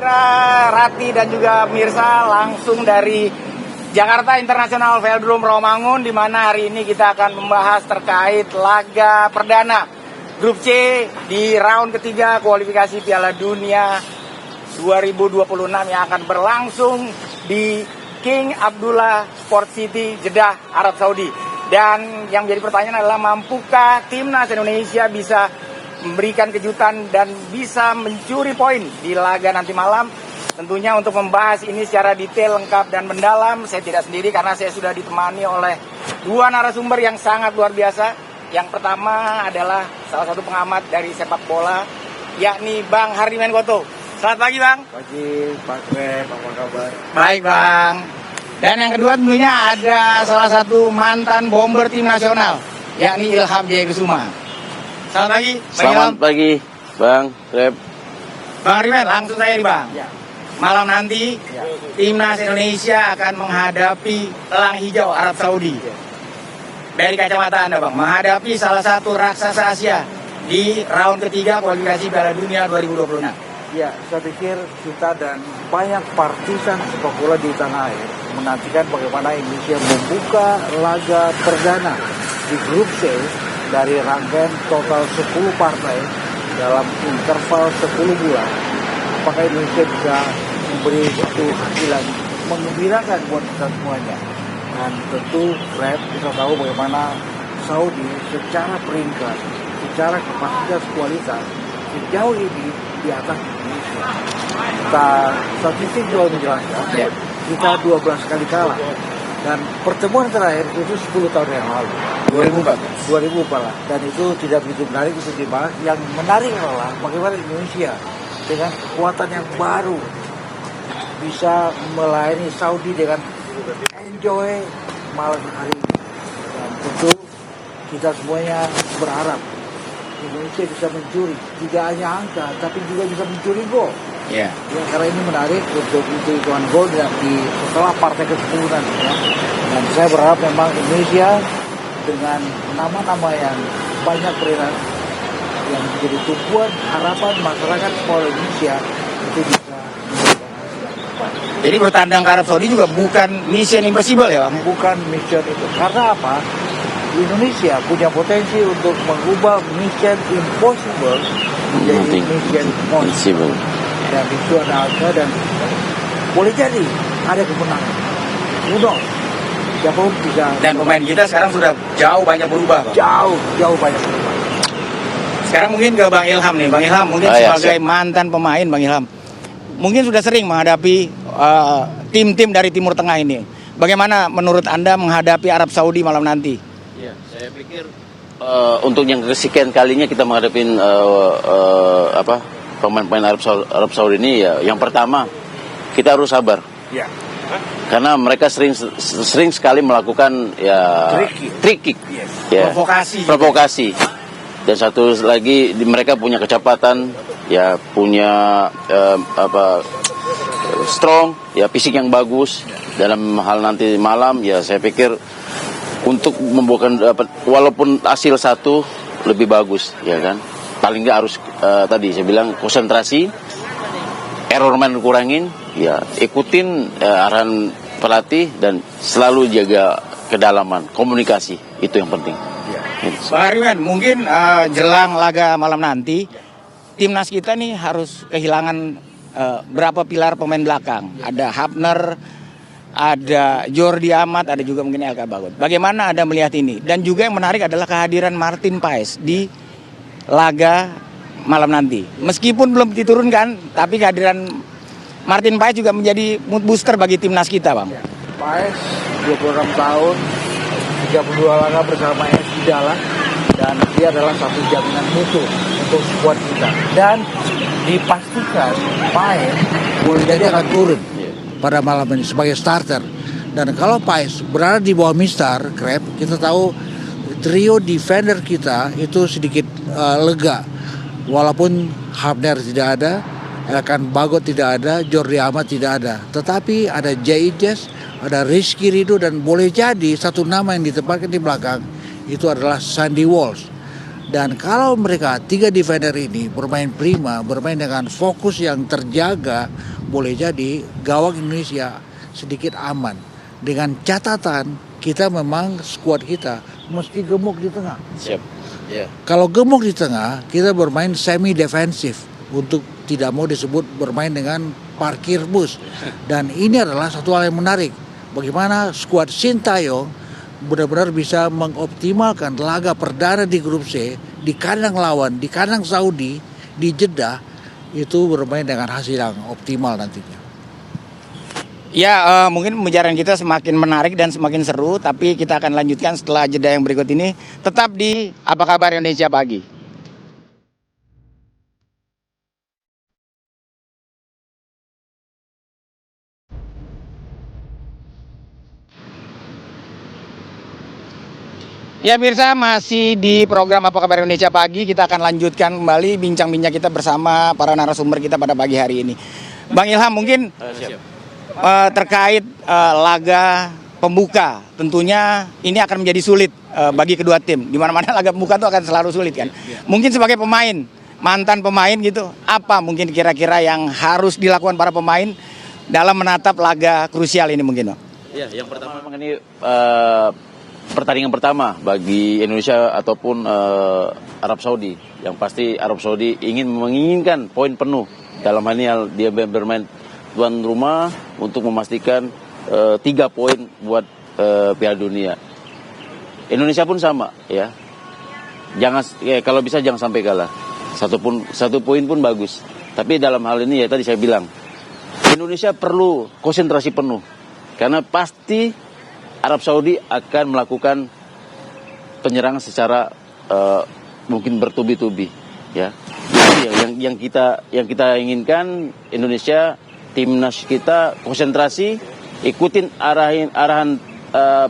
Rati dan juga pemirsa langsung dari Jakarta International Velodrome Rawamangun, di mana hari ini kita akan membahas terkait laga perdana Grup C di round ketiga kualifikasi Piala Dunia 2026 yang akan berlangsung di King Abdullah Sport City, Jeddah, Arab Saudi. Dan yang menjadi pertanyaan adalah, mampukah timnas Indonesia bisa memberikan kejutan dan bisa mencuri poin di laga nanti malam? Tentunya untuk membahas ini secara detail, lengkap, dan mendalam, saya tidak sendiri karena saya sudah ditemani oleh dua narasumber yang sangat luar biasa. Yang pertama adalah salah satu pengamat dari sepak bola, yakni Bang Hardy Menkoto. Selamat pagi, Bang. Pagi, Pak Krep, apa kabar? Baik, Bang. Dan yang kedua tentunya ada salah satu mantan bomber tim nasional, yakni Ilham Jaya Kusuma. Selamat pagi, Bang. Selamat pagi, Bang Krep. Bang Rimen, langsung saya nih, Bang. Ya. Malam nanti, timnas Indonesia akan menghadapi Elang Hijau Arab Saudi. Dari kacamata Anda, Bang, menghadapi salah satu raksasa Asia di round ketiga kualifikasi Piala Dunia 2026. Ya, saya pikir kita dan banyak partisan sepak bola di tanah air menantikan bagaimana Indonesia membuka laga perdana di grup C dari rangkaian total 10 partai dalam interval 10 bulan. Apakah Indonesia bisa memberi suatu hasil menggembirakan buat kita semuanya? Dan tentu kita tahu bagaimana Saudi secara peringkat, secara kapasitas kualitas sejauh ini di atas Indonesia. Statistik juga menjelaskan kita 12 kali kalah. Dan pertemuan terakhir itu 10 tahun yang lalu, 2004. Dan itu tidak begitu menarik untuk dibahas. Yang menarik adalah bagaimana Indonesia dengan kekuatan yang baru bisa melayani Saudi dengan enjoy malam hari ini. Dan tentu kita semuanya berharap Indonesia bisa mencuri tidak hanya angka, tapi juga bisa mencuri gol. Ya, karena ini menarik untuk hitungan gol di setelah partai ke-10 nanti. Ya. Dan saya berharap memang Indonesia dengan nama-nama yang banyak beredar yang menjadi tumpuan harapan masyarakat sepak Indonesia itu bisa. Jadi bertandang ke Arab Saudi juga bukan mission impossible ya, Bang? Bukan mission itu. Karena apa? Indonesia punya potensi untuk mengubah mission impossible menjadi mission possible. Dan itu ada angka dan boleh jadi ada kemenangan. Mudah. Siapapun bisa. Dan pemain kita sekarang sudah jauh banyak berubah, Bang. Jauh banyak berubah. Sekarang mungkin ke Bang Ilham nih. Bang Ilham mungkin sebagai mantan pemain, Bang Ilham mungkin sudah sering menghadapi tim-tim dari Timur Tengah ini. Bagaimana menurut Anda menghadapi Arab Saudi malam nanti? Ya, saya pikir untuk yang kesekian kalinya kita menghadapi pemain-pemain Arab Saudi ini, ya, yang pertama kita harus sabar. Ya. Karena mereka sering sekali melakukan tricky. Yes. Ya, provokasi. Dan satu lagi mereka punya kecepatan, ya, punya strong, ya, fisik yang bagus. Dalam hal nanti malam, ya, saya pikir untuk membuahkan walaupun hasil satu lebih bagus, ya kan. Paling nggak harus tadi saya bilang konsentrasi, error man kurangin, ya, ikutin arahan pelatih dan selalu jaga kedalaman komunikasi, itu yang penting. Pak Ariman, mungkin jelang laga malam nanti timnas kita nih harus kehilangan berapa pilar pemain belakang. Ada Hafner, ada Jordi Amat, ada juga mungkin Elka Bagot. Bagaimana Anda melihat ini? Dan juga yang menarik adalah kehadiran Martin Paes di laga malam nanti. Meskipun belum diturunkan, tapi kehadiran Martin Paes juga menjadi mood booster bagi timnas kita, Bang. Paes 26 tahun, 32 laga bersama AS Idala, dan dia adalah satu jaminan mutu untuk skuad kita. Dan dipastikan Paes boleh jadi akan turun pada malam ini sebagai starter. Dan kalau Paes berada di bawah Mister Krep, kita tahu trio defender kita itu sedikit lega. Walaupun Hafner tidak ada, Elkan Bagot tidak ada, Jordi Amat tidak ada. Tetapi ada Jaides, ada Rizky Ridho, dan boleh jadi satu nama yang ditempatkan di belakang itu adalah Sandy Walsh. Dan kalau mereka 3 defender ini bermain prima, bermain dengan fokus yang terjaga, boleh jadi gawang Indonesia sedikit aman. Dengan catatan kita memang skuad kita mesti gemuk di tengah. Siap. Ya. Kalau gemuk di tengah, kita bermain semi defensif untuk tidak mau disebut bermain dengan parkir bus. Dan ini adalah satu hal yang menarik. Bagaimana skuad Sintayong benar-benar bisa mengoptimalkan laga perdana di grup C di kandang lawan, di kandang Saudi, di Jeddah, itu bermain dengan hasil yang optimal nantinya. Ya, mungkin pembicaraan kita semakin menarik dan semakin seru, tapi kita akan lanjutkan setelah jeda yang berikut ini. Tetap di Apa Kabar Indonesia Pagi. Ya Mirsa, masih di program Apa Kabar Indonesia Pagi. Kita akan lanjutkan kembali bincang-bincang kita bersama para narasumber kita pada pagi hari ini. Bang Ilham, mungkin terkait laga pembuka, tentunya ini akan menjadi sulit bagi kedua tim. Di mana-mana laga pembuka itu akan selalu sulit kan. Mungkin sebagai pemain, mantan pemain gitu, apa mungkin kira-kira yang harus dilakukan para pemain dalam menatap laga krusial ini mungkin, Bang? Ya, yang pertama memang ini pertandingan pertama bagi Indonesia ataupun Arab Saudi. Yang pasti Arab Saudi menginginkan poin penuh. Dalam hal ini dia bermain tuan rumah untuk memastikan 3 poin buat Piala Dunia. Indonesia pun sama ya. Kalau bisa jangan sampai kalah. Satu poin pun bagus. Tapi dalam hal ini ya tadi saya bilang, Indonesia perlu konsentrasi penuh. Karena pasti Arab Saudi akan melakukan penyerangan secara mungkin bertubi-tubi, ya. Yang kita inginkan Indonesia, timnas kita konsentrasi, ikutin arahan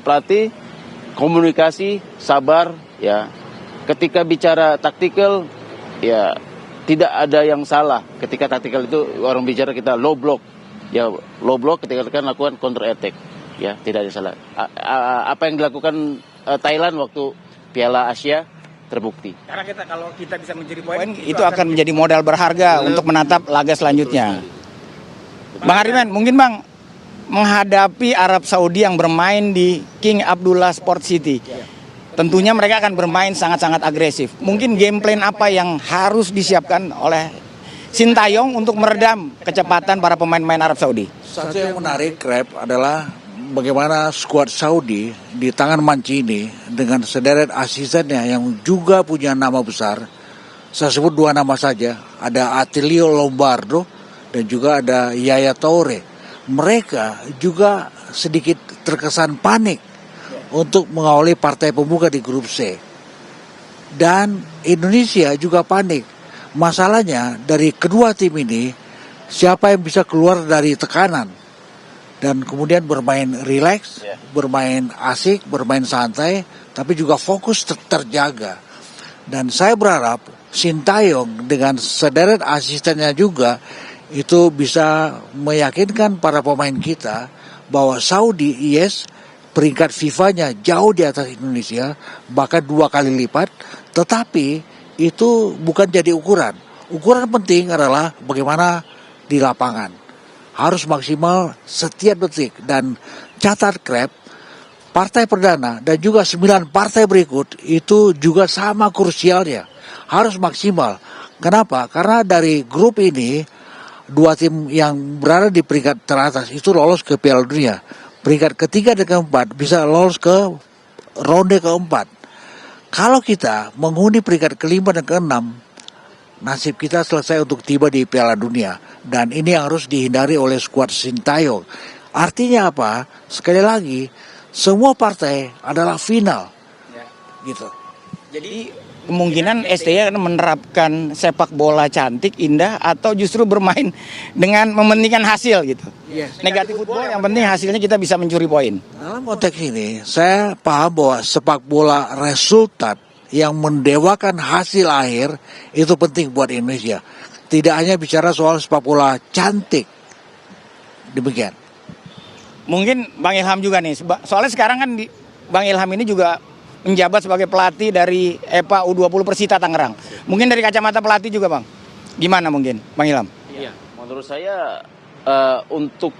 pelatih, komunikasi, sabar, ya. Ketika bicara taktikal, ya tidak ada yang salah. Ketika taktikal itu orang bicara kita low block, ya low block ketika kita lakukan counter attack. Ya, tidak ada salah. Apa yang dilakukan Thailand waktu Piala Asia terbukti. Karena kalau kita bisa mencuri poin, itu akan menjadi modal berharga untuk menatap laga selanjutnya. Bang Hariman, mungkin Bang, menghadapi Arab Saudi yang bermain di King Abdullah Sport City, tentunya mereka akan bermain sangat-sangat agresif. Mungkin game plan apa yang harus disiapkan oleh Sintayong untuk meredam kecepatan para pemain-pemain Arab Saudi? Satu yang menarik, Krep, adalah bagaimana skuad Saudi di tangan Mancini dengan sederet asistennya yang juga punya nama besar. Saya sebut 2 nama saja, ada Attilio Lombardo dan juga ada Yaya Toure. Mereka juga sedikit terkesan panik untuk mengawali partai pembuka di grup C. Dan Indonesia juga panik. Masalahnya dari kedua tim ini, siapa yang bisa keluar dari tekanan dan kemudian bermain rileks, bermain asik, bermain santai, tapi juga fokus terjaga. Dan saya berharap Sintayong dengan sederet asistennya juga itu bisa meyakinkan para pemain kita bahwa Saudi, yes, peringkat FIFA-nya jauh di atas Indonesia, bahkan 2 kali lipat, tetapi itu bukan jadi ukuran. Ukuran penting adalah bagaimana di lapangan. Harus maksimal setiap detik. Dan catat, Krep, partai perdana dan juga 9 partai berikut itu juga sama krusialnya. Harus maksimal. Kenapa? Karena dari grup ini 2 tim yang berada di peringkat teratas itu lolos ke Piala Dunia. Peringkat ketiga dan keempat bisa lolos ke ronde keempat. Kalau kita menghuni peringkat kelima dan keenam, nasib kita selesai untuk tiba di Piala Dunia. Dan ini yang harus dihindari oleh skuad Sintayong. Artinya apa? Sekali lagi, semua partai adalah final. Gitu. Jadi kemungkinan STY akan menerapkan sepak bola cantik, indah, atau justru bermain dengan mementingkan hasil gitu. Negatif football yang penting hasilnya kita bisa mencuri poin. Dalam konteks ini, saya paham bahwa sepak bola resultat yang mendewakan hasil akhir itu penting buat Indonesia. Tidak hanya bicara soal sepak bola cantik. Demikian. Mungkin Bang Ilham juga nih, soalnya sekarang kan Bang Ilham ini juga menjabat sebagai pelatih dari EPA U20 Persita Tangerang. Mungkin dari kacamata pelatih juga Bang, gimana mungkin Bang Ilham? Iya, menurut saya untuk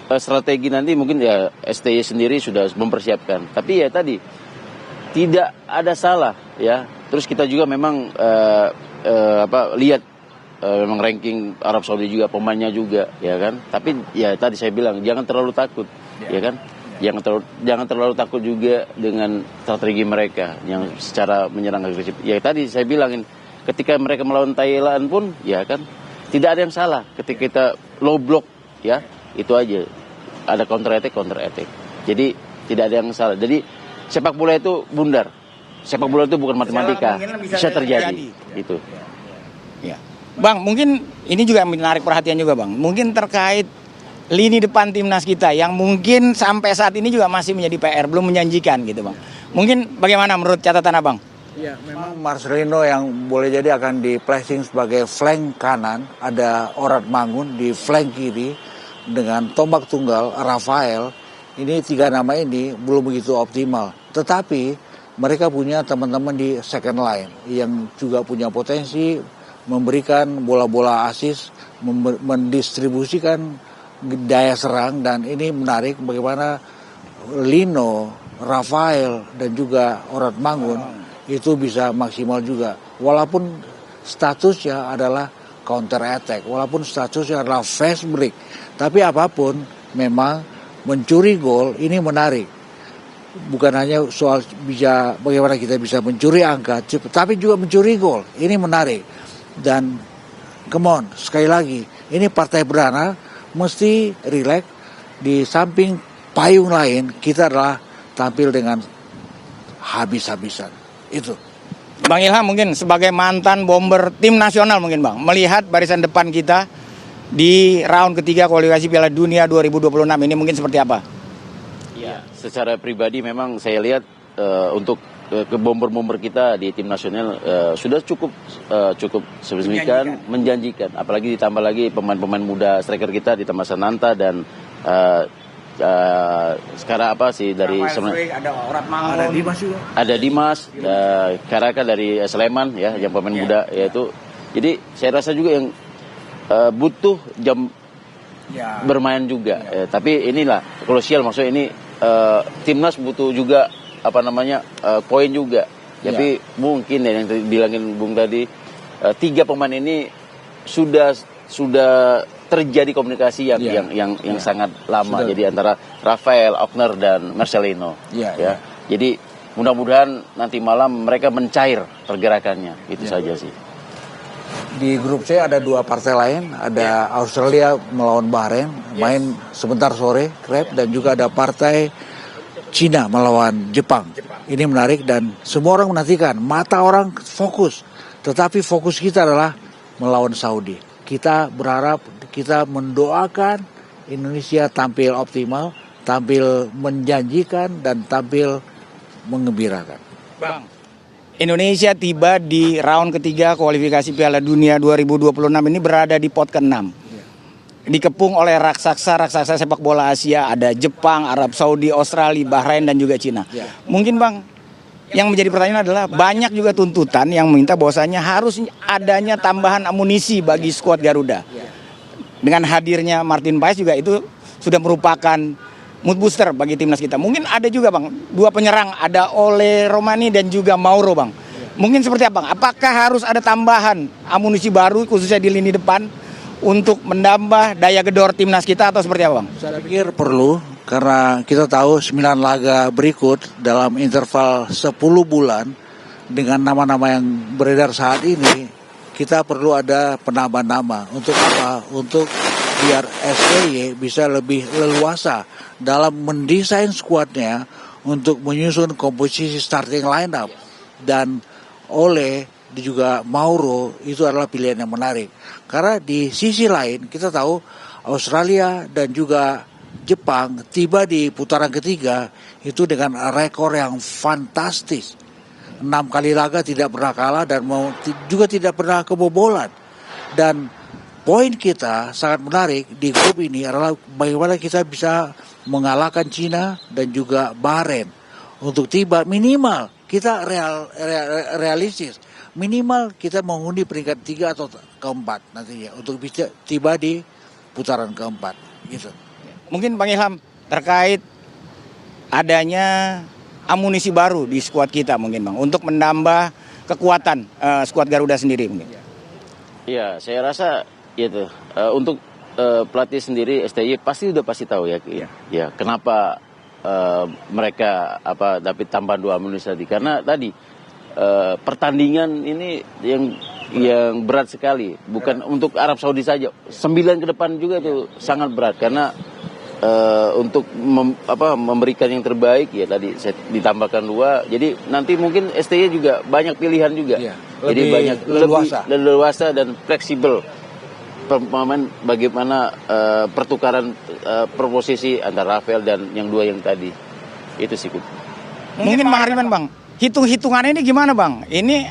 strategi nanti mungkin ya STY sendiri sudah mempersiapkan. Tapi ya tadi tidak ada salah ya. Terus kita juga memang lihat memang ranking Arab Saudi juga, pemainnya juga ya kan. Tapi ya tadi saya bilang jangan terlalu takut ya kan. Jangan terlalu takut juga dengan strategi mereka yang secara menyerang agresif. Ya tadi saya bilangin ketika mereka melawan Thailand pun ya kan tidak ada yang salah ketika kita low block ya, itu aja. Ada counter attack. Jadi tidak ada yang salah. Jadi sepak bola itu bundar. Sepak bola itu bukan matematika. Bisa terjadi. Itu. Ya. Bang, mungkin ini juga menarik perhatian juga Bang. Mungkin terkait lini depan timnas kita yang mungkin sampai saat ini juga masih menjadi PR, belum menjanjikan gitu Bang. Mungkin bagaimana menurut catatan Abang? Ya, memang Marcelino yang boleh jadi akan di placing sebagai flank kanan, ada Orad Mangun di flank kiri dengan tombak tunggal Rafael. Ini 3 nama ini belum begitu optimal. Tetapi mereka punya teman-teman di second line yang juga punya potensi memberikan bola-bola asis, mendistribusikan daya serang, dan ini menarik bagaimana Lino, Rafael dan juga Orad Mangun itu bisa maksimal juga. Walaupun statusnya adalah counter attack, walaupun statusnya adalah fast break, tapi apapun memang mencuri gol ini menarik. Bukan hanya soal bisa bagaimana kita bisa mencuri angka, tapi juga mencuri gol. Ini menarik. Dan come on, sekali lagi, ini partai perdana mesti rileks. Di samping payung lain, kita adalah tampil dengan habis-habisan. Itu. Bang Ilham mungkin sebagai mantan bomber tim nasional mungkin Bang, melihat barisan depan kita di round ketiga kualifikasi Piala Dunia 2026 ini mungkin seperti apa? Ya, secara pribadi memang saya lihat untuk ke bomber-bomber kita di tim nasional sudah cukup signifikan, menjanjikan. Apalagi ditambah lagi pemain-pemain muda striker kita ditambah Sananta dan sekarang dari ada Orad Mangun, ada Dimas juga. Ada Dimas, Karaka dari Sleman ya, yang pemain muda yaitu. Jadi saya rasa juga yang butuh jam bermain juga. Tapi inilah krusial, maksudnya ini timnas butuh juga poin juga. Tapi mungkin ya yang bilangin Bung tadi 3 pemain ini sudah terjadi komunikasi yang sangat lama. Jadi antara Rafael, Ogner dan Marcelino. Jadi mudah-mudahan nanti malam mereka mencair pergerakannya. Itu saja sih. Di grup C ada 2 partai lain, ada Australia melawan Bahrain, main sebentar sore, dan juga ada partai Cina melawan Jepang. Ini menarik dan semua orang menantikan, mata orang fokus. Tetapi fokus kita adalah melawan Saudi. Kita berharap, kita mendoakan Indonesia tampil optimal, tampil menjanjikan, dan tampil mengembirakan. Bang, Indonesia tiba di round ketiga kualifikasi Piala Dunia 2026 ini berada di pot ke-6. Dikepung oleh raksasa sepak bola Asia, ada Jepang, Arab Saudi, Australia, Bahrain dan juga Cina. Mungkin Bang, yang menjadi pertanyaan adalah banyak juga tuntutan yang meminta bahwasanya harus adanya tambahan amunisi bagi skuad Garuda. Dengan hadirnya Martin Paes juga itu sudah merupakan mood booster bagi timnas kita. Mungkin ada juga Bang, 2 penyerang, ada Ole Romani dan juga Mauro Bang. Mungkin seperti apa Bang? Apakah harus ada tambahan amunisi baru khususnya di lini depan untuk menambah daya gedor timnas kita atau seperti apa Bang? Saya pikir perlu, karena kita tahu 9 laga berikut dalam interval 10 bulan dengan nama-nama yang beredar saat ini, kita perlu ada penambahan nama. Untuk apa? Untuk biar STY bisa lebih leluasa dalam mendesain skuadnya untuk menyusun komposisi starting lineup. Dan oleh juga Mauro itu adalah pilihan yang menarik. Karena di sisi lain kita tahu Australia dan juga Jepang tiba di putaran ketiga itu dengan rekor yang fantastis. 6 kali laga tidak pernah kalah dan juga tidak pernah kebobolan. Dan poin kita sangat menarik di grup ini adalah bagaimana kita bisa mengalahkan Cina dan juga Bahrain untuk tiba minimal kita realistis. Minimal kita menghuni peringkat 3 atau keempat nantinya untuk bisa tiba di putaran keempat gitu. Mungkin Bang Ilham terkait adanya amunisi baru di skuad kita mungkin Bang untuk menambah kekuatan skuad Garuda sendiri mungkin. Ya, saya rasa itu untuk pelatih sendiri STY pasti tahu ya. Ya, kenapa mereka dapat tambahan 2 amunisi tadi? Karena tadi pertandingan ini yang berat sekali, bukan untuk Arab Saudi saja. 9 ke depan juga tuh sangat berat karena untuk memberikan yang terbaik ya tadi saya ditambahkan 2. Jadi nanti mungkin STY juga banyak pilihan juga. Ya, jadi banyak leluasa dan fleksibel pemain bagaimana pertukaran posisi antara Rafael dan yang 2 yang tadi. Itu sih. Mungkin Bang Hariman Bang, hitung-hitungannya ini gimana Bang? Ini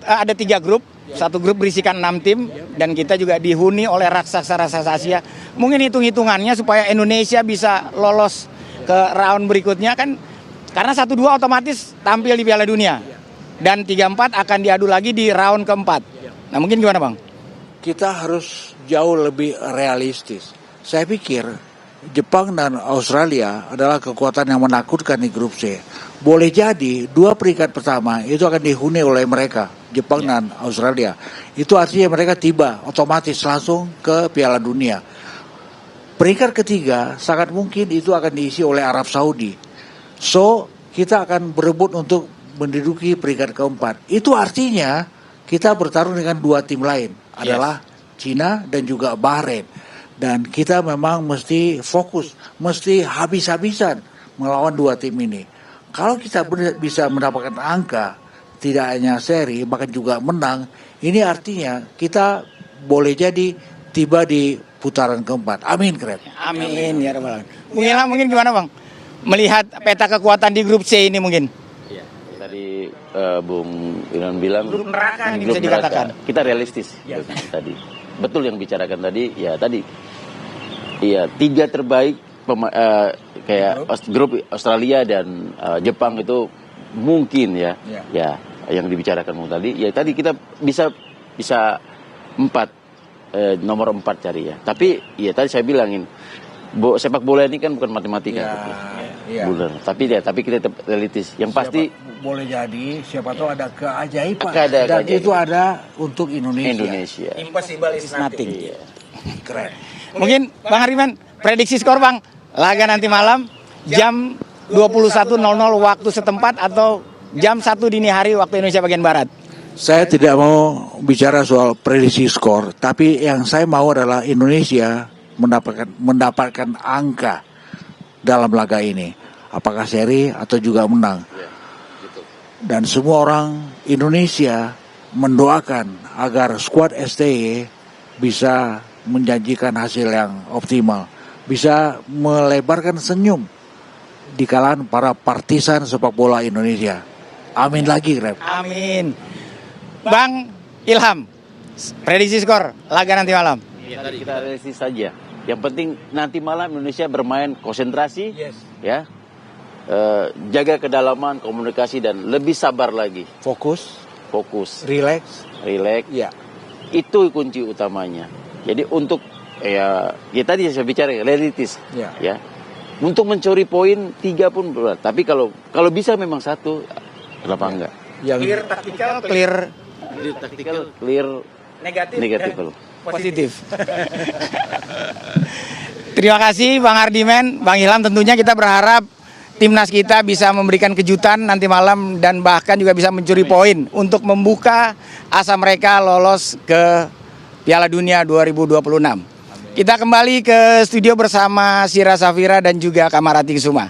ada 3 grup, satu grup berisikan 6 tim dan kita juga dihuni oleh raksasa-raksasa Asia. Mungkin hitung-hitungannya supaya Indonesia bisa lolos ke round berikutnya kan, karena 1-2 otomatis tampil di Piala Dunia dan 3-4 akan diadu lagi di round keempat. Nah mungkin gimana Bang? Kita harus jauh lebih realistis. Saya pikir Jepang dan Australia adalah kekuatan yang menakutkan di grup C. Boleh jadi 2 peringkat pertama itu akan dihuni oleh mereka, Jepang dan Australia. Itu artinya mereka tiba otomatis langsung ke Piala Dunia. Peringkat ketiga sangat mungkin itu akan diisi oleh Arab Saudi. So, kita akan berebut untuk menduduki peringkat keempat. Itu artinya kita bertarung dengan 2 tim lain, adalah Cina dan juga Bahrain. Dan kita memang mesti fokus, mesti habis-habisan melawan 2 tim ini. Kalau kita bisa mendapatkan angka, tidak hanya seri, bahkan juga menang, ini artinya kita boleh jadi tiba di putaran keempat. Amin, Kret. Amin ya rabbal alamin. Mungkin gimana Bang? Melihat peta kekuatan di grup C ini mungkin. Iya, tadi Bung Inan bilang Grup neraka ini bisa dikatakan. Kita realistis tadi. Betul yang bicarakan tadi, ya tadi. Iya, 3 terbaik kayak grup Australia dan Jepang itu mungkin ya yang dibicarakan tadi. Ya tadi kita bisa 4 nomor 4 cari ya. Tapi ya tadi saya bilangin sepak bola ini kan bukan matematika. Benar. Tapi kita tetap realistis. Yang pasti boleh jadi siapa tahu ada keajaiban. Dan itu ada untuk Indonesia. Impossible is nothing. Iya. Keren. Mungkin Bang Hariman, prediksi skor Bang, laga nanti malam jam 21.00 waktu setempat atau jam 1 dini hari waktu Indonesia bagian Barat. Saya tidak mau bicara soal prediksi skor, tapi yang saya mau adalah Indonesia mendapatkan angka dalam laga ini. Apakah seri atau juga menang. Dan semua orang Indonesia mendoakan agar skuad STY bisa menjanjikan hasil yang optimal, bisa melebarkan senyum di kalangan para partisan sepak bola Indonesia. Amin lagi, Rep. Amin. Bang Ilham, prediksi skor laga nanti malam. Ya, tadi kita realistis saja. Yang penting nanti malam Indonesia bermain konsentrasi, ya, jaga kedalaman komunikasi dan lebih sabar lagi. Fokus, relax, ya. Itu kunci utamanya. Jadi untuk ya tadi saya bicara realistis, ya. Untuk mencuri poin 3 pun berat. Tapi kalau bisa memang 1, kenapa enggak? Clear taktikal, clear negatif. Positif. Terima kasih Bang Hardiman, Bang Ilham. Tentunya kita berharap timnas kita bisa memberikan kejutan nanti malam dan bahkan juga bisa mencuri poin untuk membuka asa mereka lolos ke Piala Dunia 2026. Kita kembali ke studio bersama Sira Safira dan juga Kamarati Kusuma.